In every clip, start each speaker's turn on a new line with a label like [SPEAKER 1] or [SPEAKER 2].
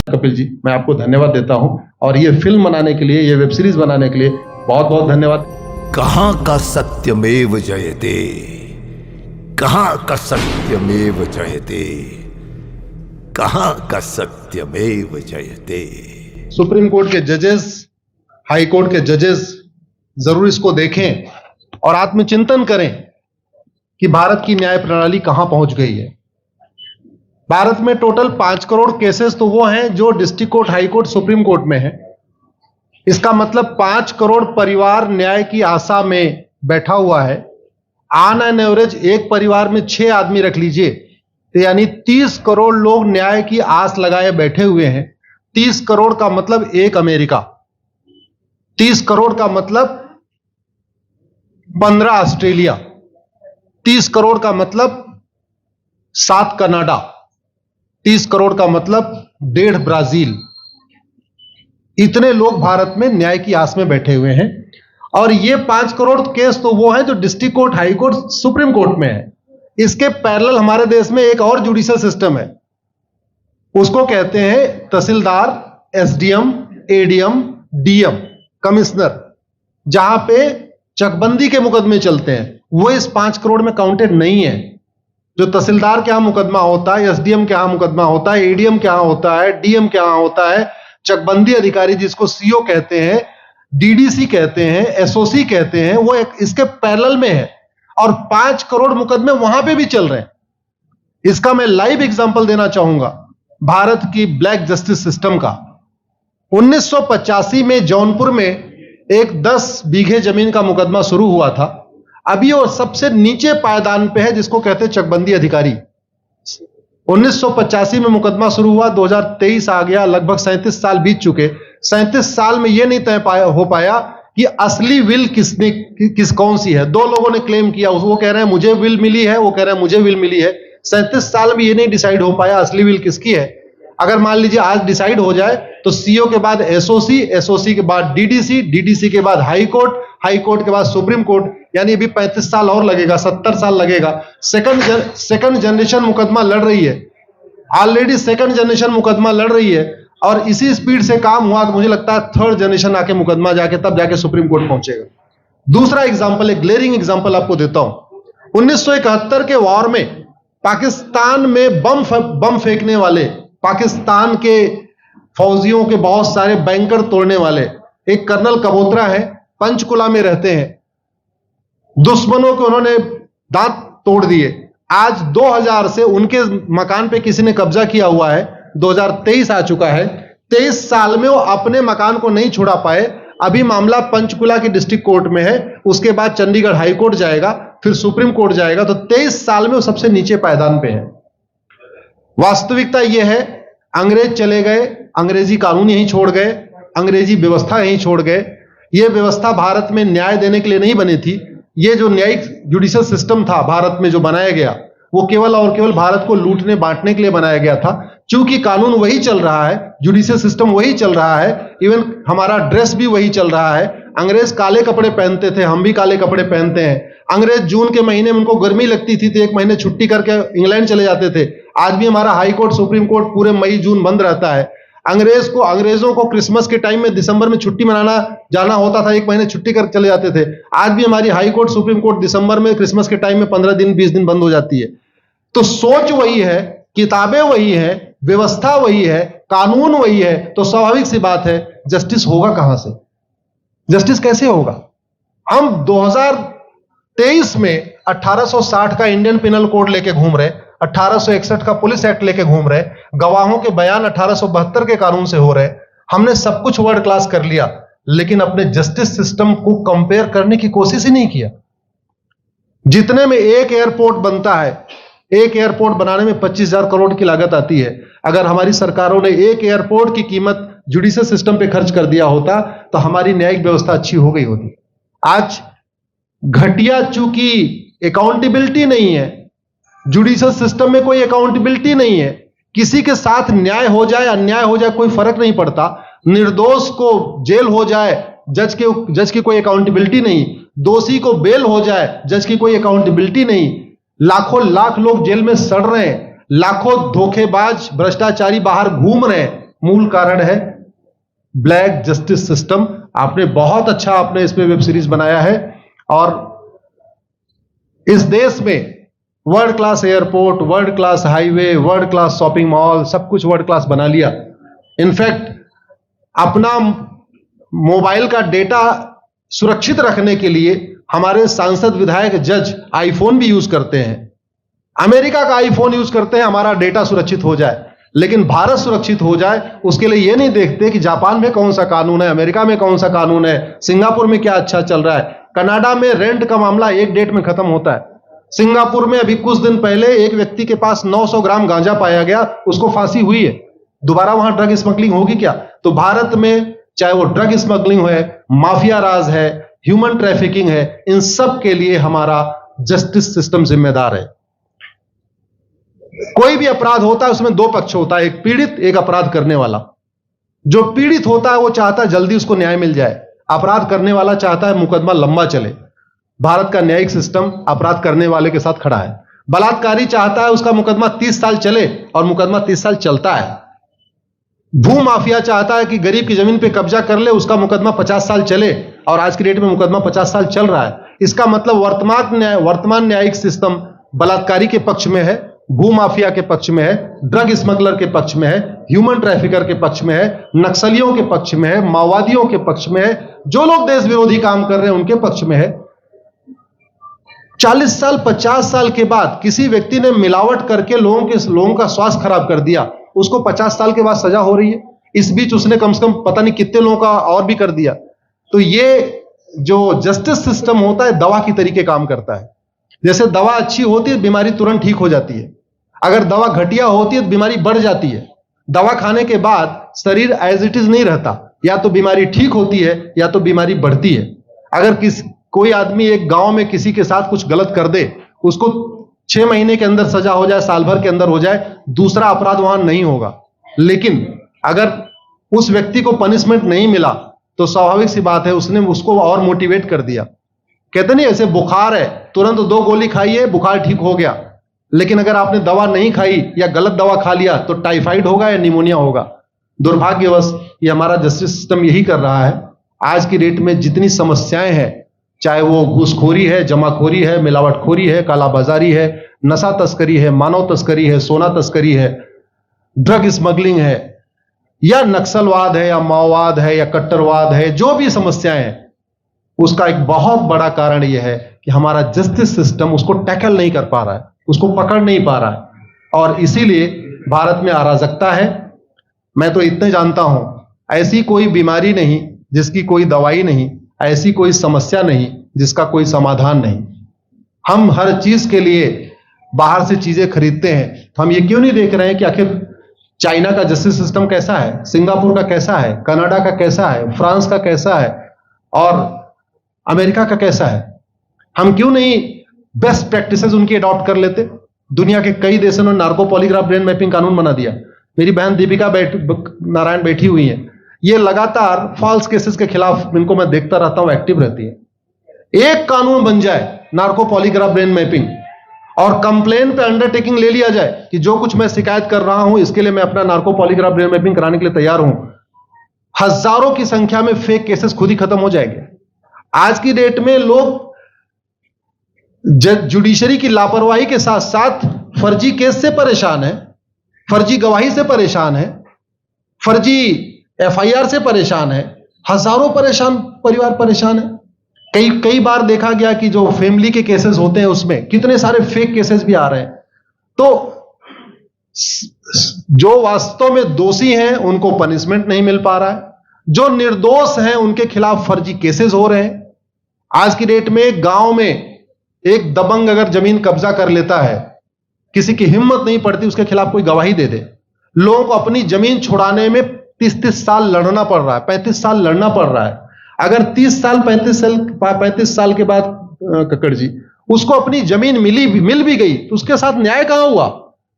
[SPEAKER 1] कपिल जी, मैं आपको धन्यवाद देता हूं और ये फिल्म बनाने के लिए, ये वेब सीरीज बनाने के लिए बहुत बहुत धन्यवाद।
[SPEAKER 2] कहां का सत्यमेव जयते, कहां का सत्यमेव जयते, कहां का सत्यमेव जयते।
[SPEAKER 1] सुप्रीम कोर्ट के जजेस, हाई कोर्ट के जजेस जरूर इसको देखें और आत्मचिंतन करें कि भारत की न्याय प्रणाली कहां पहुंच गई है। भारत में टोटल 5 करोड़ केसेस तो वो हैं जो district court, high court, supreme court में है। इसका मतलब 5 करोड़ परिवार न्याय की आशा में बैठा हुआ है। ऑन एन एवरेज एक परिवार में 6 आदमी रख लीजिए, तो यानी 30 करोड़ लोग न्याय की आस लगाए बैठे हुए हैं। 30 करोड़ का मतलब एक अमेरिका, 30 करोड़ का मतलब 15 ऑस्ट्रेलिया, 30 करोड़ का मतलब 7 कनाडा, 30 करोड़ का मतलब 1.5 ब्राजील। इतने लोग भारत में न्याय की आस में बैठे हुए हैं। और ये 5 करोड़ केस तो वो है जो district court, high court, supreme court में है। इसके पैरेलल हमारे देश में एक और जुडिशियल सिस्टम है, उसको कहते हैं तहसीलदार, एसडीएम, एडीएम, डीएम, कमिश्नर, जहां पे चकबंदी के मुकदमे चलते हैं। वो इस 5 करोड़ में काउंटेड नहीं है। जो तहसीलदार के यहां मुकदमा होता है, एसडीएम के यहां मुकदमा होता है, एडीएम के यहां होता है, डीएम के यहां होता है, चकबंदी अधिकारी जिसको सीओ कहते हैं, डीडीसी कहते हैं, एसओसी कहते हैं, वो इसके पैरेलल में है और 5 करोड़ मुकदमे वहां पे भी चल रहे हैं। इसका मैं लाइव एग्जांपल देना चाहूंगा भारत की ब्लैक जस्टिस सिस्टम का। 1985 में जौनपुर में एक 10 बीघे जमीन का मुकदमा शुरू हुआ था। अभी वो सबसे नीचे पायदान पे है, जिसको कहते हैं चकबंदी अधिकारी। 1985 में मुकदमा शुरू हुआ, 2023 आ गया, लगभग 37 साल बीत चुके। 37 साल में यह नहीं तय हो पाया कि असली विल कौन सी है। 2 लोगों ने क्लेम किया, वो कह रहे हैं मुझे विल मिली है, वो कह रहे हैं मुझे विल मिली है। 37 साल में यह नहीं डिसाइड हो पाया असली विल किसकी है। अगर मान लीजिए आज डिसाइड हो जाए तो सीओ के बाद एसओसी, एसओसी के बाद डीडीसी, डीडीसी के बाद हाई कोर्ट, हाई कोर्ट के बाद सुप्रीम कोर्ट, यानी अभी 35 साल और लगेगा, 70 साल लगेगा। सेकंड जनरेशन मुकदमा लड़ रही है, ऑलरेडी सेकंड जनरेशन मुकदमा लड़ रही है और इसी स्पीड से काम हुआ तो मुझे लगता है थर्ड जनरेशन आके मुकदमा जाके तब जाके सुप्रीम कोर्ट पहुंचेगा। दूसरा एग्जांपल, एक ग्लेरिंग एग्जांपल आपको देता हूं। 1971 के वॉर में पाकिस्तान में बम फेंकने वाले, पाकिस्तान के फौजियों के बहुत सारे बैंकर तोड़ने वाले एक कर्नल कबोत्रा है, पंचकुला में रहते हैं। दुश्मनों के उन्होंने दांत तोड़ दिए। आज 2000 से उनके मकान पे किसी ने कब्जा किया हुआ है। 2023 आ चुका है, 23 साल में वो अपने मकान को नहीं छुड़ा पाए। अभी मामला पंचकुला की डिस्ट्रिक्ट कोर्ट में है, उसके बाद चंडीगढ़ हाई कोर्ट जाएगा, फिर सुप्रीम कोर्ट जाएगा। तो 23 साल में वो सबसे नीचे पायदान पे है। वास्तविकता यह है, अंग्रेज चले गए, अंग्रेजी कानून यहीं छोड़ गए, अंग्रेजी व्यवस्था यहीं छोड़ गए। यह व्यवस्था भारत में न्याय देने के लिए नहीं बनी थी। यह जो न्यायिक जुडिशियल सिस्टम था भारत में जो बनाया गया, वो केवल और केवल भारत को लूटने बांटने के लिए बनाया गया था। क्योंकि कानून वही चल रहा है, जुडिशियल सिस्टम वही चल रहा है, इवन हमारा ड्रेस भी वही चल रहा है। अंग्रेज काले कपड़े पहनते थे, हम भी काले कपड़े पहनते हैं। अंग्रेज जून के महीने में उनको गर्मी लगती थी तो 1 महीने छुट्टी करके इंग्लैंड चले जाते थे। आज भी हमारा हाई कोर्ट, सुप्रीम कोर्ट पूरे मई जून बंद रहता है। अंग्रेजों को क्रिसमस के टाइम में दिसंबर में छुट्टी मनाना जाना होता था, 1 महीने छुट्टी कर चले जाते थे। आज भी हमारी हाई कोर्ट, सुप्रीम कोर्ट दिसंबर में, क्रिसमस के टाइम में 15 दिन 20 दिन बंद हो जाती है। तो सोच वही है, किताबें वही है, व्यवस्था वही है, कानून वही है, तो स्वाभाविक सी बात है जस्टिस होगा कहां से? जस्टिस कैसे होगा? हम 2023 में 1860 का इंडियन पिनल कोड लेके घूम रहे, 1861 का पुलिस एक्ट लेके घूम रहे, गवाहों के बयान 1872 के कानून से हो रहे। हमने सब कुछ वर्ल्ड क्लास कर लिया, लेकिन अपने जस्टिस सिस्टम को कंपेयर करने की कोशिश ही नहीं किया। जितने में एक एयरपोर्ट बनता है, एक एयरपोर्ट बनाने में 25,000 करोड़ की लागत आती है। अगर हमारी सरकारों ने एक एयरपोर्ट की कीमत जुडिशियल सिस्टम पे खर्च कर दिया होता तो हमारी न्यायिक व्यवस्था अच्छी हो गई होती। आज घटिया, चूंकि अकाउंटेबिलिटी नहीं है, जुडिशियल सिस्टम में कोई अकाउंटेबिलिटी नहीं है, किसी के साथ न्याय हो जाए अन्याय हो जाए कोई फर्क नहीं पड़ता। निर्दोष को जेल हो जाए, जज की कोई अकाउंटेबिलिटी नहीं, दोषी को बेल हो जाए, जज की कोई अकाउंटेबिलिटी नहीं। लाखों लाख लोग जेल में सड़ रहे हैं, लाखों धोखेबाज भ्रष्टाचारी बाहर घूम रहे हैं, मूल कारण है ब्लैक जस्टिस सिस्टम। आपने बहुत अच्छा आपने इस पे वेब सीरीज बनाया है, और इस देश में world class airport, world class highway, world class shopping mall, सब कुछ वर्ल्ड क्लास बना लिया। इनफैक्ट अपना मोबाइल का डेटा सुरक्षित रखने के लिए हमारे सांसद, विधायक, जज आईफोन भी यूज करते हैं, अमेरिका का आईफोन यूज करते हैं हमारा डेटा सुरक्षित हो जाए। लेकिन भारत सुरक्षित हो जाए उसके लिए यह नहीं देखते कि जापान में कौन सा कानून है, अमेरिका में कौन सा कानून है, सिंगापुर में क्या अच्छा चल रहा है। कनाडा में रेंट का मामला एक डेट में खत्म होता है। सिंगापुर में अभी कुछ दिन पहले एक व्यक्ति के पास 900 ग्राम गांजा पाया गया, उसको फांसी हुई है। दोबारा वहां ड्रग स्मगलिंग होगी क्या? तो भारत में चाहे वो ड्रग स्मगलिंग है, माफिया राज है, ह्यूमन ट्रैफिकिंग है, इन सब के लिए हमारा जस्टिस सिस्टम जिम्मेदार है। कोई भी अपराध होता है उसमें दो पक्ष होता है, एक पीड़ित, एक अपराध करने वाला। जो पीड़ित होता है वो चाहता है जल्दी उसको न्याय मिल जाए, अपराध करने वाला चाहता है मुकदमा लंबा चले। भारत का न्यायिक सिस्टम अपराध करने वाले के साथ खड़ा है। बलात्कारी चाहता है उसका मुकदमा 30 साल चले, और मुकदमा 30 साल चलता है। भू माफिया चाहता है कि गरीब की जमीन पे कब्जा कर ले, उसका मुकदमा 50 साल चले, और आज की डेट में मुकदमा 50 साल चल रहा है। इसका मतलब वर्तमान न्यायिक सिस्टम बलात्कारी के पक्ष में है, भू माफिया के पक्ष में है, ड्रग स्मगलर के पक्ष में है, ह्यूमन ट्रैफिकर के पक्ष में है, नक्सलियों के पक्ष में है, माओवादियों के पक्ष में है, जो लोग देश विरोधी काम कर रहे हैं उनके पक्ष में है। 40 साल 50 साल के बाद किसी व्यक्ति ने मिलावट करके लोगों का स्वास्थ्य खराब कर दिया, उसको 50 साल के बाद सजा हो रही है। इस बीच उसने कम से कम पता नहीं कितने लोगों का और भी कर दिया। तो ये जो जस्टिस सिस्टम होता है दवा की तरीके काम करता है। जैसे दवा अच्छी होती है बीमारी तुरंत ठीक हो जाती है, अगर दवा घटिया होती है तो बीमारी बढ़ जाती है। दवा खाने के बाद शरीर एज इट इज नहीं रहता, या तो बीमारी ठीक होती है या तो बीमारी बढ़ती है। अगर कोई आदमी एक गांव में किसी के साथ कुछ गलत कर दे, उसको 6 महीने के अंदर सजा हो जाए, साल भर के अंदर हो जाए, दूसरा अपराध वहां नहीं होगा। लेकिन अगर उस व्यक्ति को पनिशमेंट नहीं मिला तो स्वाभाविक सी बात है उसने उसको और मोटिवेट कर दिया। कहते नहीं ऐसे बुखार है, तुरंत 2 गोली खाइए बुखार ठीक हो गया। लेकिन अगर आपने दवा नहीं खाई या गलत दवा खा लिया तो टाइफाइड होगा या निमोनिया होगा। दुर्भाग्यवश ये हमारा जस्टिस सिस्टम यही कर रहा है। आज की डेट में जितनी समस्याएं हैं, चाहे वो घूसखोरी है, जमाखोरी है, मिलावटखोरी है, कालाबाजारी है, नशा तस्करी है, मानव तस्करी है, सोना तस्करी है, ड्रग स्मगलिंग है, या नक्सलवाद है, या माओवाद है, या कट्टरवाद है, जो भी समस्याएं हैं, उसका एक बहुत बड़ा कारण यह है कि हमारा जस्टिस सिस्टम उसको टैकल नहीं कर पा रहा है, उसको पकड़ नहीं पा रहा है। और इसीलिए भारत में अराजकता है। मैं तो इतने जानता हूं, ऐसी कोई बीमारी नहीं जिसकी कोई दवाई नहीं, ऐसी कोई समस्या नहीं जिसका कोई समाधान नहीं। हम हर चीज के लिए बाहर से चीजें खरीदते हैं, तो हम ये क्यों नहीं देख रहे हैं कि आखिर चाइना का जस्टिस सिस्टम कैसा है, सिंगापुर का कैसा है, कनाडा का कैसा है, फ्रांस का कैसा है, और अमेरिका का कैसा है। हम क्यों नहीं बेस्ट प्रैक्टिसेस उनकी अडॉप्ट कर लेते। दुनिया के कई देशों ने नार्को पॉलीग्राफ ब्रेन मैपिंग कानून बना दिया। मेरी बहन दीपिका नारायण बैठी हुई है, ये लगातार फॉल्स केसेस के खिलाफ, इनको मैं देखता रहता हूं, एक्टिव रहती है। एक कानून बन जाए नार्को पॉलीग्राफ ब्रेन मैपिंग, और कंप्लेन पे अंडरटेकिंग ले लिया जाए कि जो कुछ मैं शिकायत कर रहा हूं इसके लिए मैं अपना नार्को पॉलीग्राफ ब्रेन मैपिंग कराने के लिए तैयार हूं, हजारों की संख्या में फेक केसेस खुद ही खत्म हो जाएंगे। आज की डेट में लोग जुडिशरी की लापरवाही के साथ साथ फर्जी केस से परेशान है, फर्जी गवाही से परेशान है, फर्जी एफआईआर से परेशान है, हजारों परिवार परेशान है। कई बार देखा गया कि जो फैमिली के केसेस होते हैं उसमें कितने सारे फेक केसेस भी आ रहे हैं। तो जो वास्तव में दोषी हैं उनको पनिशमेंट नहीं मिल पा रहा है, जो निर्दोष हैं उनके खिलाफ फर्जी केसेस हो रहे हैं। आज की डेट में गांव में एक दबंग अगर जमीन कब्जा कर लेता है, किसी की हिम्मत नहीं पड़ती उसके खिलाफ कोई गवाही दे दे। लोगों को अपनी जमीन छुड़ाने में 30 साल लड़ना पड़ रहा है, 35 साल लड़ना पड़ रहा है। अगर 30 साल 35 साल के बाद कक्कड़ जी उसको अपनी जमीन मिल भी गई तो उसके साथ न्याय कहां हुआ?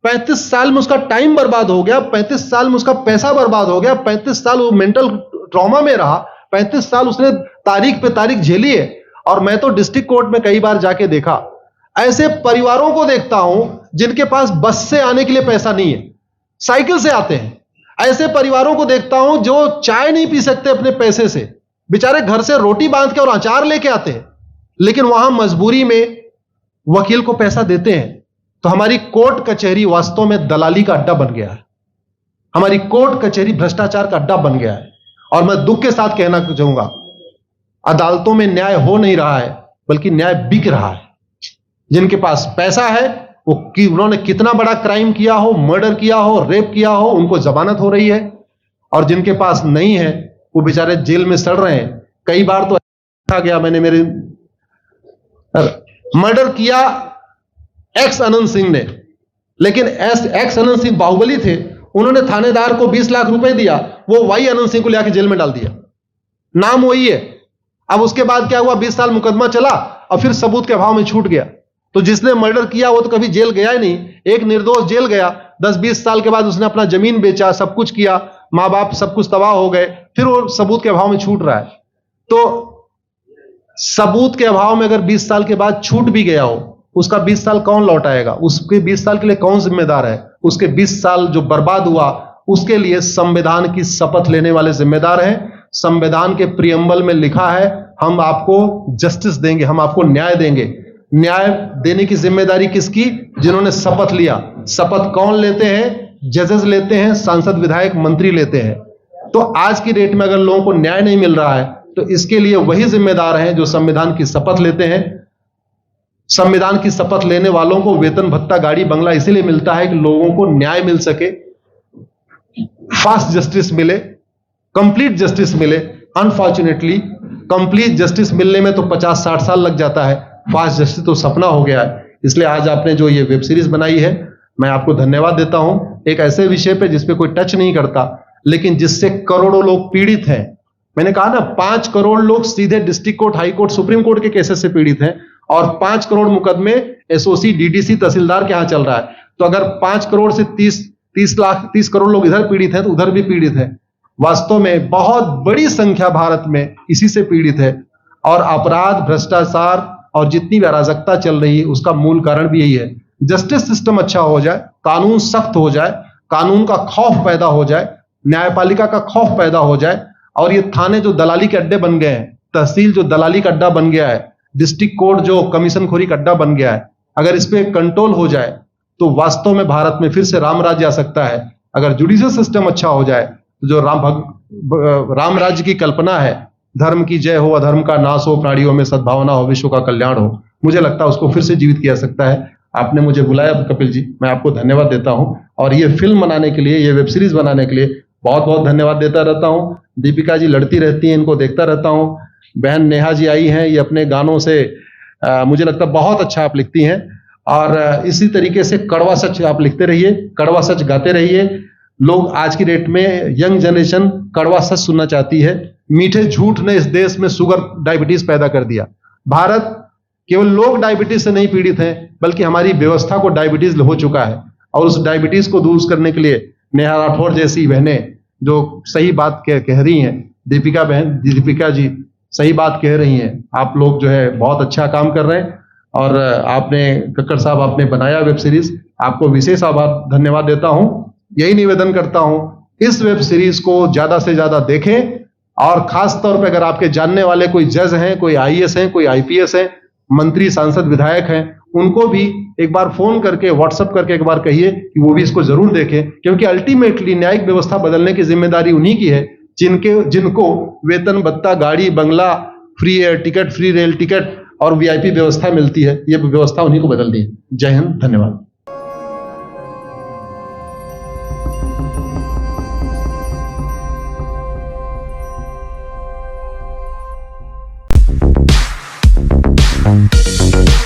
[SPEAKER 1] 35 साल में उसका टाइम बर्बाद हो गया, 35 साल में उसका पैसा बर्बाद हो गया, 35 साल वो मेंटल ट्रॉमा में रहा, 35 साल उसने तारीख पे तारीख झेली है। और मैं तो डिस्ट्रिक्ट कोर्ट में कई बार जाके देखा, ऐसे परिवारों को देखता हूं जिनके पास बस से आने के लिए पैसा नहीं है, साइकिल से आते हैं। ऐसे परिवारों को देखता हूं जो चाय नहीं पी सकते अपने पैसे से, बेचारे घर से रोटी बांध के और अचार लेके आते हैं, लेकिन वहां मजबूरी में वकील को पैसा देते हैं। तो हमारी कोर्ट कचहरी वास्तव में दलाली का अड्डा बन गया है। हमारी कोर्ट कचहरी भ्रष्टाचार का अड्डा बन गया है। और मैं दुख के साथ कहना चाहूंगा, अदालतों में न्याय हो नहीं रहा है, बल्कि न्याय बिक रहा है। जिनके पास पैसा है, वो उन्होंने कितना बड़ा क्राइम किया हो, मर्डर किया हो, रेप किया हो, उनको जमानत हो रही है। और जिनके पास नहीं है, वो बेचारे जेल में सड़ रहे हैं। कई बार तो देखा गया, मैंने मेरे मर्डर किया एक्स अनंत सिंह ने, लेकिन एक्स अनंत सिंह बाहुबली थे, उन्होंने थानेदार को 20 लाख रुपए दिया, वो वाई अनंत सिंह को लेकर जेल में डाल दिया। नाम वही है। अब उसके बाद क्या हुआ, 20 साल मुकदमा चला और फिर सबूत के अभाव में छूट गया। तो जिसने मर्डर किया वो तो कभी जेल गया ही नहीं। एक निर्दोष जेल गया, 10-20 साल के बाद उसने अपना जमीन बेचा, सब कुछ किया, मां बाप सब कुछ तबाह हो गए, फिर वो सबूत के अभाव में छूट रहा है। तो सबूत के अभाव में अगर 20 साल के बाद छूट भी गया हो, उसका 20 साल कौन लौटाएगा? उसके 20 साल के लिए कौन जिम्मेदार है? उसके 20 साल जो बर्बाद हुआ, उसके लिए संविधान की शपथ लेने वाले जिम्मेदार हैं। संविधान के प्रियम्बल में लिखा है, हम आपको जस्टिस देंगे, हम आपको न्याय देंगे। न्याय देने की जिम्मेदारी किसकी? जिन्होंने शपथ लिया। शपथ कौन लेते हैं? जजेस लेते हैं, सांसद, विधायक, मंत्री लेते हैं। तो आज की डेट में अगर लोगों को न्याय नहीं मिल रहा है, तो इसके लिए वही जिम्मेदार हैं जो संविधान की शपथ लेते हैं। संविधान की शपथ लेने वालों को वेतन, भत्ता, गाड़ी, बंगला इसीलिए मिलता है कि लोगों को न्याय मिल सके, फास्ट जस्टिस मिले, कंप्लीट जस्टिस मिले। अनफॉर्चुनेटली कंप्लीट जस्टिस मिलने में तो 50-60 साल लग जाता है, फास्ट जस्टिस तो सपना हो गया है। इसलिए आज आपने जो ये वेब सीरीज बनाई है, मैं आपको धन्यवाद देता हूं। एक ऐसे विषय पे जिसपे कोई टच नहीं करता, लेकिन जिससे करोड़ों लोग पीड़ित हैं। मैंने कहा ना, 5 करोड़ लोग सीधे district court, high court, supreme court के केसेस से पीड़ित हैं, और 5 करोड़ मुकदमे एसओसी, डीडीसी, तहसीलदार के यहां चल रहा है। तो अगर 5 करोड़ से 30 करोड़ लोग इधर पीड़ित हैं, तो उधर भी पीड़ित है। वास्तव में बहुत बड़ी संख्या भारत में इसी से पीड़ित है। और अपराध, भ्रष्टाचार और जितनी भी अराजकता चल रही है, उसका मूल कारण भी यही है। जस्टिस सिस्टम अच्छा हो जाए, कानून सख्त हो जाए, कानून का खौफ पैदा हो जाए, न्यायपालिका का खौफ पैदा हो जाए, और ये थाने जो दलाली के अड्डे बन गए हैं, तहसील जो दलाली का अड्डा बन गया है, डिस्ट्रिक्ट कोर्ट जो कमीशन खोरी का अड्डा बन गया है, अगर इस पे कंट्रोल हो जाए, तो वास्तव में भारत में फिर से राम राज्य आ सकता है। अगर जुडिशियल सिस्टम अच्छा हो जाए, तो जो राम राज्य की कल्पना है, धर्म की जय हो, अधर्म का नाश हो, प्राणियों में सद्भावना हो, विश्व का कल्याण हो, मुझे लगता है उसको फिर से जीवित किया सकता है। आपने मुझे बुलाया कपिल जी, मैं आपको धन्यवाद देता हूं। और ये फिल्म बनाने के लिए, ये वेब सीरीज बनाने के लिए बहुत बहुत धन्यवाद देता रहता हूं। दीपिका जी लड़ती रहती हैं, इनको देखता रहता हूं। बहन नेहा जी आई हैं, ये अपने गानों से मुझे लगता है बहुत अच्छा आप लिखती हैं। और इसी तरीके से कड़वा सच आप लिखते रहिए, कड़वा सच गाते रहिए। लोग आज की डेट में, यंग जनरेशन कड़वा सच सुनना चाहती है। मीठे झूठ ने इस देश में शुगर, डायबिटीज पैदा कर दिया। भारत केवल लोग डायबिटीज से नहीं पीड़ित हैं, बल्कि हमारी व्यवस्था को डायबिटीज हो चुका है। और उस डायबिटीज को दूर करने के लिए नेहा राठौर जैसी बहनें जो सही बात कह रही हैं, दीपिका जी सही बात कह रही हैं, आप लोग जो है बहुत अच्छा काम कर रहे हैं। और आपने, कक्कड़ साहब, आपने बनाया वेब सीरीज, आपको विशेष आभार, धन्यवाद देता हूं। यही निवेदन करता हूं, इस वेब सीरीज को ज्यादा से ज्यादा देखें। और खास तौर पे अगर आपके जानने वाले कोई जज हैं, कोई आईएएस हैं, कोई आईपीएस हैं, मंत्री, सांसद, विधायक हैं, उनको भी एक बार फोन करके, व्हाट्सएप करके एक बार कहिए कि वो भी इसको जरूर देखें। क्योंकि अल्टीमेटली न्यायिक व्यवस्था बदलने की जिम्मेदारी उन्हीं की है जिनको वेतन, भत्ता, गाड़ी, बंगला, free air ticket, free rail ticket और वीआईपी व्यवस्था मिलती है। ये व्यवस्था उन्हीं को बदलनी है। जय हिंद, धन्यवाद।
[SPEAKER 3] Thank you.